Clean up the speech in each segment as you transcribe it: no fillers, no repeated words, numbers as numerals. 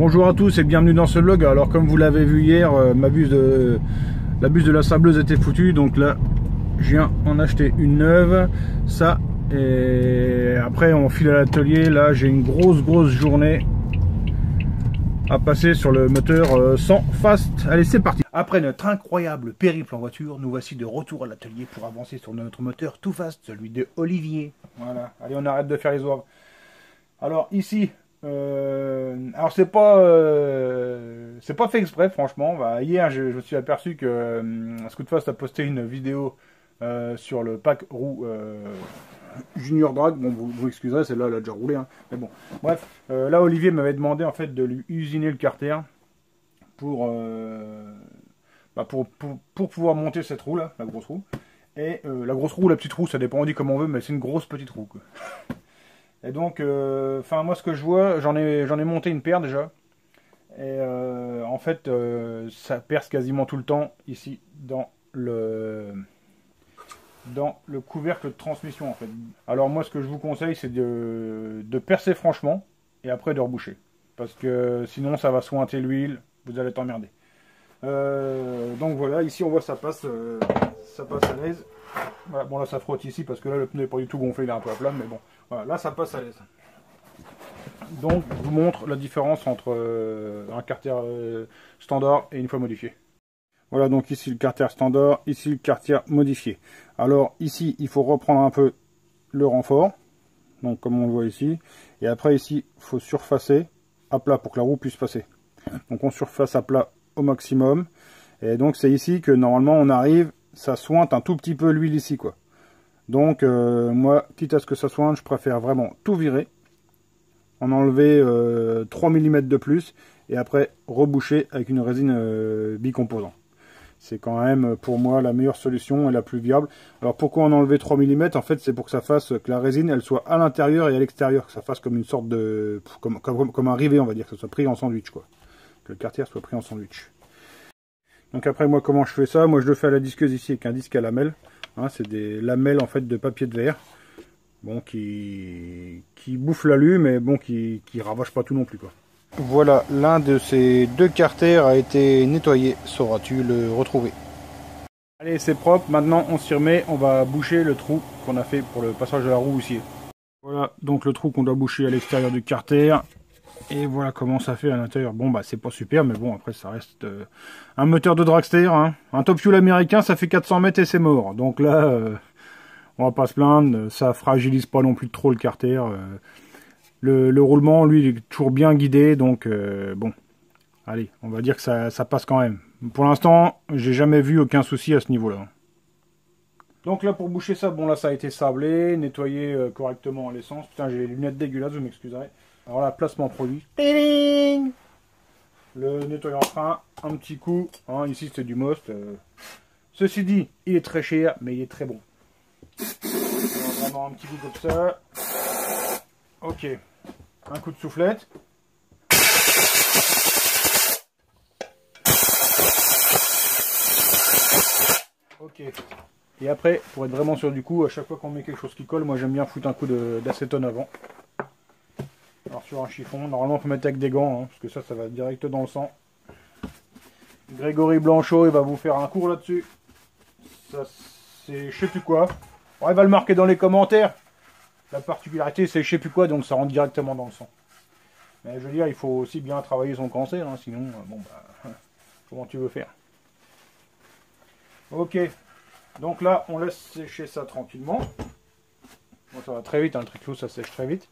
Bonjour à tous et bienvenue dans ce vlog. Alors comme vous l'avez vu hier, la buse de la sableuse était foutue, donc là je viens en acheter une neuve, ça, et après on file à l'atelier. Là j'ai une grosse journée à passer sur le moteur 100 fast. Allez, c'est parti. Après notre incroyable périple en voiture, nous voici de retour à l'atelier pour avancer sur notre moteur tout fast, celui de Olivier. Voilà, allez, on arrête de faire les oeuvres. Alors ici, alors c'est pas fait exprès, franchement. Bah, hier je me suis aperçu que Scootfast a posté une vidéo sur le pack roue Junior Drag. Bon, vous excuserez, celle-là elle a déjà roulé, hein. Mais bon, bref, là Olivier m'avait demandé en fait de lui usiner le carter pour pouvoir monter cette roue là, la grosse roue. Et la grosse roue, la petite roue, ça dépend, on dit comme on veut, mais c'est une grosse petite roue, quoi. Et donc, moi ce que je vois, j'en ai monté une paire déjà. Et en fait, ça perce quasiment tout le temps ici dans le couvercle de transmission en fait. Alors moi ce que je vous conseille, c'est de percer franchement et après de reboucher. Parce que sinon ça va sointer l'huile, vous allez t'emmerder. Donc voilà, ici on voit ça passe à l'aise. Voilà, bon là ça frotte ici parce que là le pneu n'est pas du tout gonflé, il est un peu à plat, mais bon, voilà, là ça passe à l'aise. Donc je vous montre la différence entre un carter standard et une fois modifié. Voilà, donc ici le carter standard, ici le carter modifié. Alors ici il faut reprendre un peu le renfort, donc comme on le voit ici, et après ici il faut surfacer à plat pour que la roue puisse passer. Donc on surface à plat au maximum, et donc c'est ici que normalement on arrive, ça sointe un tout petit peu l'huile ici quoi. Donc moi, quitte à ce que ça sointe, je préfère vraiment tout virer, en enlever 3 mm de plus, et après reboucher avec une résine bicomposant. C'est quand même pour moi la meilleure solution et la plus viable. Alors pourquoi en enlever 3 mm? En fait c'est pour que ça fasse, que la résine elle soit à l'intérieur et à l'extérieur, que ça fasse comme une sorte de, comme un rivet on va dire, que ça soit pris en sandwich quoi. Que le carter soit pris en sandwich. Donc après moi comment je fais ça? Moi je le fais à la disqueuse ici avec un disque à lamelles. Hein, c'est des lamelles en fait de papier de verre. Bon, qui bouffent l'alu, mais bon qui ravagent pas tout non plus quoi. Voilà, l'un de ces deux carters a été nettoyé, sauras-tu le retrouver. Allez, c'est propre, maintenant on s'y remet, on va boucher le trou qu'on a fait pour le passage de la roue houssier. Voilà, donc le trou qu'on doit boucher à l'extérieur du carter. Et voilà comment ça fait à l'intérieur. Bon bah c'est pas super, mais bon après ça reste un moteur de dragster, hein. Un top fuel américain ça fait 400 mètres et c'est mort. Donc là on va pas se plaindre, ça fragilise pas non plus trop le carter. Le roulement lui il est toujours bien guidé, donc bon, allez on va dire que ça passe quand même. Pour l'instant j'ai jamais vu aucun souci à ce niveau là. Donc là pour boucher ça, bon là ça a été sablé, nettoyé correctement à l'essence. Putain j'ai les lunettes dégueulasses, vous m'excuserez. Alors là, placement produit. Le nettoyant frein, un petit coup. Hein, ici, c'est du Most. Ceci dit, il est très cher, mais il est très bon. Alors, vraiment un petit coup comme ça. Ok. Un coup de soufflette. Ok. Et après, pour être vraiment sûr du coup, à chaque fois qu'on met quelque chose qui colle, moi j'aime bien foutre un coup d'acétone avant. Alors sur un chiffon, normalement il faut mettre avec des gants, hein, parce que ça va direct dans le sang. Grégory Blanchot, il va vous faire un cours là-dessus. Ça c'est je sais plus quoi. Bon, il va le marquer dans les commentaires. La particularité c'est je sais plus quoi, donc ça rentre directement dans le sang. Mais je veux dire, il faut aussi bien travailler son cancer, hein, sinon, bon bah, comment tu veux faire? Ok, donc là on laisse sécher ça tranquillement. Bon, ça va très vite, hein, le triclot ça sèche très vite.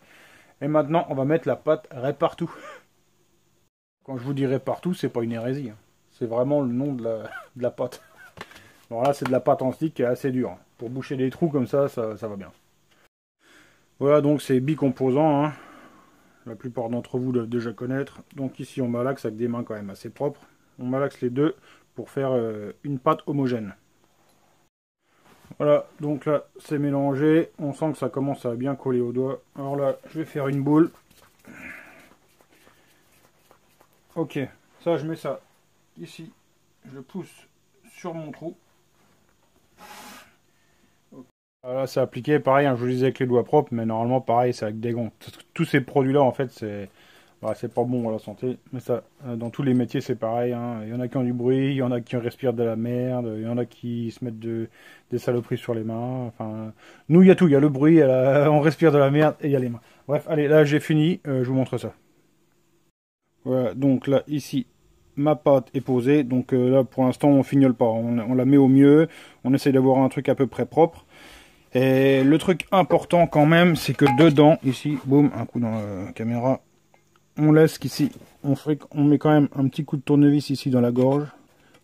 Et maintenant, on va mettre la pâte Répartout. Quand je vous dis Répartout, c'est pas une hérésie. Hein. C'est vraiment le nom de la pâte. Alors là, c'est de la pâte en stick qui est assez dure. Pour boucher des trous comme ça va bien. Voilà, donc c'est bicomposant. Hein. La plupart d'entre vous doivent déjà connaître. Donc ici, on malaxe avec des mains quand même assez propres. On malaxe les deux pour faire une pâte homogène. Voilà, donc là c'est mélangé, on sent que ça commence à bien coller au doigt. Alors là, je vais faire une boule. Ok, ça je mets ça ici, je pousse sur mon trou. Là c'est appliqué, pareil, hein, je vous le disais avec les doigts propres, mais normalement pareil, c'est avec des gants. Tous ces produits là en fait, c'est Bah, c'est pas bon à la santé, mais ça, dans tous les métiers, c'est pareil, hein. Il y en a qui ont du bruit, il y en a qui respirent de la merde, il y en a qui se mettent des saloperies sur les mains. Enfin, nous, il y a tout. Il y a le bruit, on respire de la merde et il y a les mains. Bref, allez, là, j'ai fini. Je vous montre ça. Voilà, donc là, ici, ma pâte est posée. Donc là, pour l'instant, on fignole pas. On la met au mieux. On essaye d'avoir un truc à peu près propre. Et le truc important quand même, c'est que dedans, ici, boum, un coup dans la caméra. On laisse qu'ici, on met quand même un petit coup de tournevis ici dans la gorge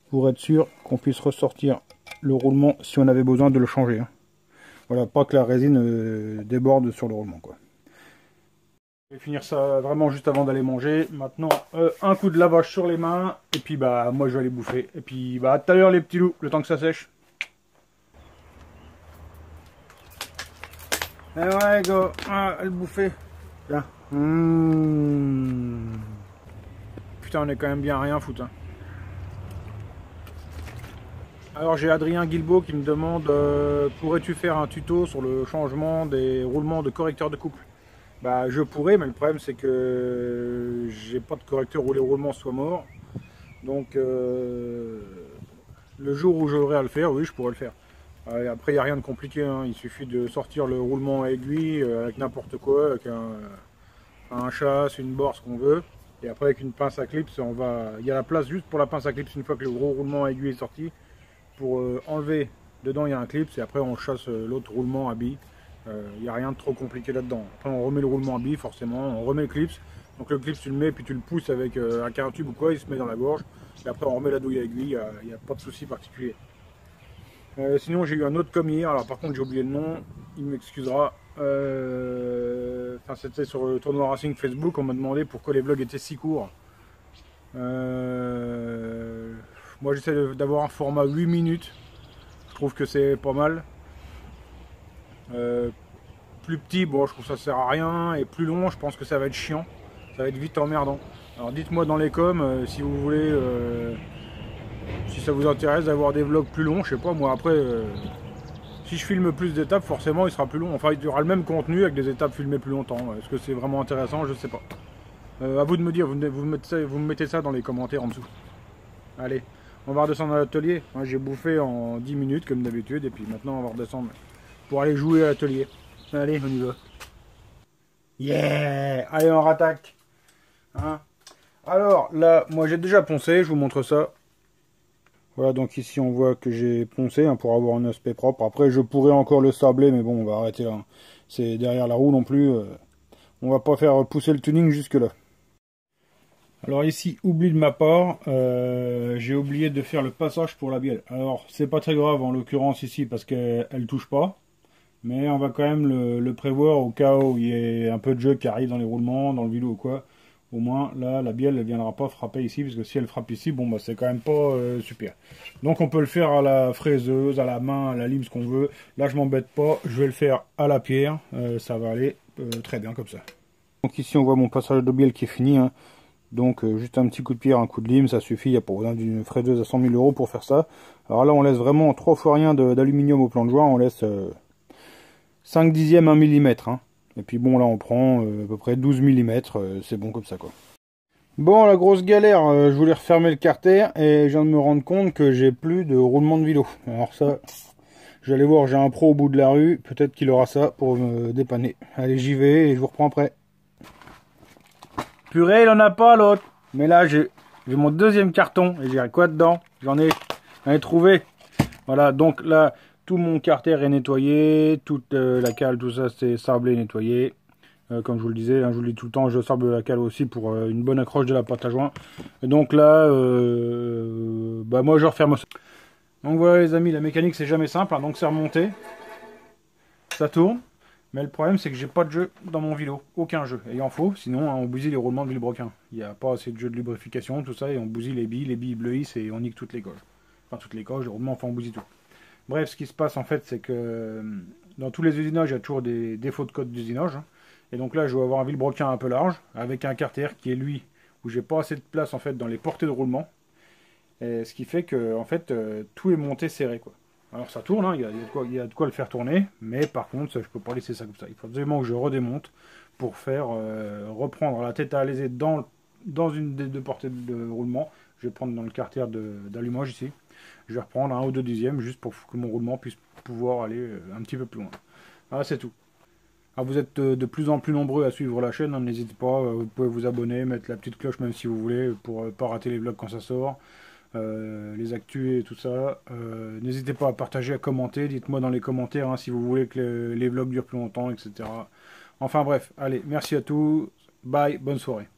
pour être sûr qu'on puisse ressortir le roulement si on avait besoin de le changer. Hein. Voilà, pas que la résine déborde sur le roulement, quoi. Je vais finir ça vraiment juste avant d'aller manger. Maintenant, un coup de lavage sur les mains et puis bah moi je vais aller bouffer. Et puis bah à tout à l'heure les petits loups, le temps que ça sèche. Eh ouais go, elle bouffait. Tiens. Putain, on est quand même bien à rien foutre. Hein. Alors j'ai Adrien Guilbeault qui me demande pourrais-tu faire un tuto sur le changement des roulements de correcteur de couple? Bah je pourrais, mais le problème c'est que j'ai pas de correcteur où les roulements soient morts. Donc le jour où j'aurai à le faire, oui je pourrais le faire. Après il n'y a rien de compliqué, hein. Il suffit de sortir le roulement à aiguille avec n'importe quoi, avec un chasse, une borse qu'on veut. Et après avec une pince à clips, il y a la place juste pour la pince à clips une fois que le gros roulement à aiguille est sorti. Pour enlever, dedans il y a un clip, et après on chasse l'autre roulement à billes. Il n'y a rien de trop compliqué là-dedans. Après on remet le roulement à billes forcément, on remet le clip. Donc le clip tu le mets puis tu le pousses avec un carotube ou quoi, il se met dans la gorge. Et après on remet la douille à aiguille, il n'y a pas de souci particulier. Sinon j'ai eu un autre commis, alors par contre j'ai oublié le nom, il m'excusera. Enfin c'était sur le tournoi Racing Facebook, on m'a demandé pourquoi les vlogs étaient si courts. Moi j'essaie d'avoir un format 8 minutes, je trouve que c'est pas mal. Plus petit, bon je trouve que ça sert à rien, et plus long je pense que ça va être chiant, ça va être vite emmerdant. Alors dites-moi dans les coms si vous voulez, si ça vous intéresse d'avoir des vlogs plus longs, je sais pas moi après, si je filme plus d'étapes forcément il sera plus long, enfin il y aura le même contenu avec des étapes filmées plus longtemps, est-ce que c'est vraiment intéressant, je sais pas. À vous de me dire, vous me mettez ça dans les commentaires en dessous. Allez, on va redescendre à l'atelier. Moi j'ai bouffé en 10 minutes comme d'habitude et puis maintenant on va redescendre pour aller jouer à l'atelier. Allez, on y va. Yeah! Allez, on rattaque. Hein? Alors là, moi j'ai déjà poncé, je vous montre ça. Voilà, donc ici on voit que j'ai poncé hein, pour avoir un aspect propre. Après je pourrais encore le sabler, mais bon on va arrêter là. C'est derrière la roue non plus. On va pas faire pousser le tuning jusque là. Alors ici, oubli de ma part, j'ai oublié de faire le passage pour la bielle. Alors c'est pas très grave en l'occurrence ici parce qu'elle touche pas. Mais on va quand même le prévoir au cas où il y ait un peu de jeu qui arrive dans les roulements, dans le vélo ou quoi. Au moins là, la bielle ne viendra pas frapper ici parce que si elle frappe ici, bon bah c'est quand même pas super. Donc on peut le faire à la fraiseuse, à la main, à la lime, ce qu'on veut. Là je m'embête pas, je vais le faire à la pierre. Ça va aller très bien comme ça. Donc ici on voit mon passage de bielle qui est fini. Hein. Donc juste un petit coup de pierre, un coup de lime, ça suffit, il n'y a pas besoin d'une fraiseuse à 100 000 € pour faire ça. Alors là on laisse vraiment 3 fois rien d'aluminium au plan de joint, on laisse 5 dixièmes 1 mm. Hein. Et puis bon là on prend à peu près 12 mm, c'est bon comme ça quoi. Bon la grosse galère, je voulais refermer le carter et je viens de me rendre compte que j'ai plus de roulement de vélo. Alors ça, j'allais voir, j'ai un pro au bout de la rue, peut-être qu'il aura ça pour me dépanner. Allez j'y vais et je vous reprends après. Purée, il en a pas l'autre. Mais là, j'ai mon deuxième carton. Et j'ai quoi dedans? J'en ai trouvé. Voilà, donc là, tout mon carter est nettoyé. Toute la cale, tout ça, c'est sablé, nettoyé. Comme je vous le disais, hein, je vous le dis tout le temps, je sable la cale aussi pour une bonne accroche de la pâte à joint. Et donc là, bah moi, je referme ça. Donc voilà les amis, la mécanique, c'est jamais simple. Hein, donc c'est remonté. Ça tourne. Mais le problème, c'est que j'ai pas de jeu dans mon vélo. Aucun jeu. Et il en faut, sinon hein, on bousille les roulements de vilebrequin. Il n'y a pas assez de jeu de lubrification, tout ça, et on bousille les billes bleuissent et on nique toutes les gauges. Enfin, toutes les gauges, les roulements, enfin, on bousille tout. Bref, ce qui se passe en fait, c'est que dans tous les usinages, il y a toujours des défauts de code d'usinage. Hein. Et donc là, je vais avoir un vilebrequin un peu large, avec un carter qui est lui, où j'ai pas assez de place en fait dans les portées de roulement. Et ce qui fait que en fait, tout est monté serré, quoi. Alors ça tourne, hein, il y a de quoi le faire tourner, mais par contre, je peux pas laisser ça comme ça. Il faut absolument que je redémonte pour faire reprendre la tête à alaiser dans une des deux portées de roulement. Je vais prendre dans le carter d'allumage ici. Je vais reprendre 1 ou 2 dixièmes juste pour que mon roulement puisse pouvoir aller un petit peu plus loin. Ah, c'est tout. Ah, vous êtes de plus en plus nombreux à suivre la chaîne, hein, n'hésitez pas, vous pouvez vous abonner, mettre la petite cloche même si vous voulez, pour ne pas rater les vlogs quand ça sort, les actus et tout ça. N'hésitez pas à partager, à commenter, dites-moi dans les commentaires hein, si vous voulez que les vlogs durent plus longtemps, etc. Enfin bref, allez, merci à tous, bye, bonne soirée.